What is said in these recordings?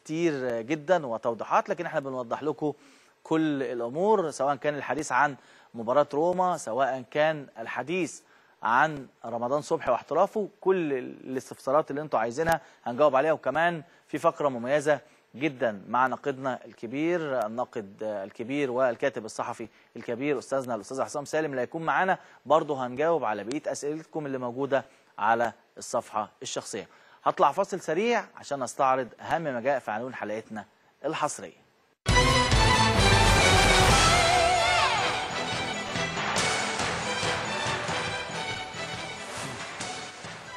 كتير جدا وتوضيحات، لكن احنا بنوضح لكم كل الامور، سواء كان الحديث عن مباراة روما، سواء كان الحديث عن رمضان صبحي واحترافه. كل الاستفسارات اللي انتوا عايزينها هنجاوب عليها، وكمان في فقرة مميزة جدا مع ناقدنا الكبير، الناقد الكبير والكاتب الصحفي الكبير استاذنا الاستاذ حسام سالم اللي هيكون معانا. برضه هنجاوب على بقيه اسئلتكم اللي موجوده على الصفحه الشخصيه. هطلع فاصل سريع عشان استعرض اهم ما جاء في عنوان حلقتنا الحصريه.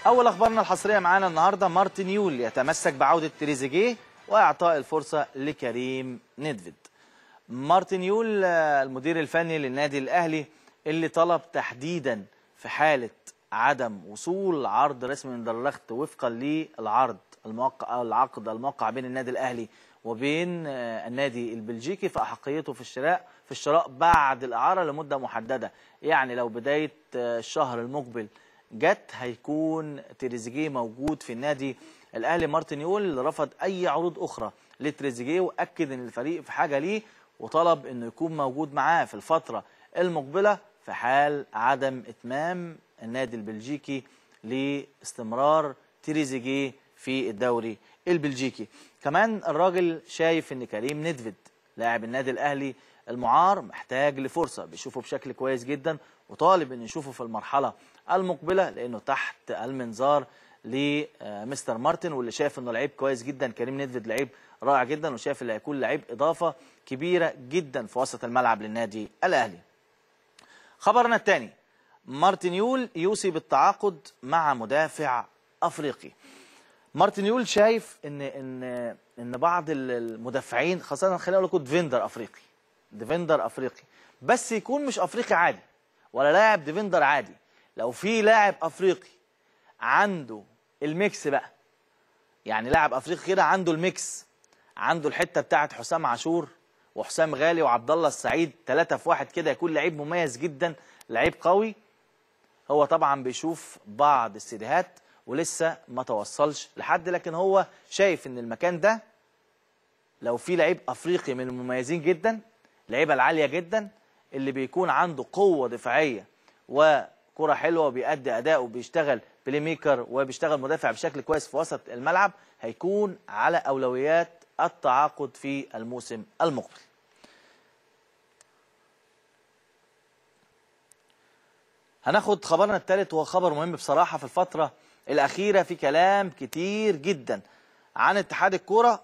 اول اخبارنا الحصريه معانا النهارده، مارتن يول يتمسك بعوده تريزيجيه واعطاء الفرصه لكريم ندفيد. مارتن يول المدير الفني للنادي الاهلي اللي طلب تحديدا في حاله عدم وصول عرض رسمي من درلخت وفقا للعرض العقد الموقع بين النادي الاهلي وبين النادي البلجيكي فاحقيته في الشراء بعد الاعاره لمده محدده. يعني لو بدايه الشهر المقبل جت هيكون تريزيجيه موجود في النادي الاهلي. مارتن يول رفض اي عروض اخرى لتريزيجيه واكد ان الفريق في حاجه ليه، وطلب انه يكون موجود معاه في الفتره المقبله في حال عدم اتمام النادي البلجيكي لاستمرار تريزيجيه في الدوري البلجيكي. كمان الراجل شايف ان كريم ندفيد لاعب النادي الاهلي المعار محتاج لفرصه، بيشوفه بشكل كويس جدا وطالب ان يشوفه في المرحله المقبله لانه تحت المنظار لمستر مارتن، واللي شايف انه لعيب كويس جدا. كريم ندفيد لعيب رائع جدا وشايف اللي هيكون لعيب اضافه كبيره جدا في وسط الملعب للنادي الاهلي. خبرنا الثاني، مارتن يول يوصي بالتعاقد مع مدافع افريقي. مارتن يول شايف ان بعض المدافعين، خاصه خلينا اقول لكم ديفندر افريقي، بس يكون مش افريقي عادي ولا لاعب ديفندر عادي. لو في لاعب افريقي عنده الميكس بقى، يعني لاعب افريقي كده عنده الميكس، عنده الحته بتاعت حسام عاشور وحسام غالي وعبد الله السعيد 3 في 1 كده، يكون لعيب مميز جدا، لعيب قوي. هو طبعا بيشوف بعض السيديهات ولسه ما توصلش لحد، لكن هو شايف ان المكان ده لو في لعيب افريقي من المميزين جدا، لعيبه العاليه جدا اللي بيكون عنده قوه دفاعيه وكره حلوه وبيأدي اداء وبيشتغل بلاي ميكر وبيشتغل مدافع بشكل كويس في وسط الملعب، هيكون على اولويات التعاقد في الموسم المقبل. هناخد خبرنا الثالث وهو خبر مهم بصراحه. في الفتره الاخيره في كلام كتير جدا عن اتحاد الكوره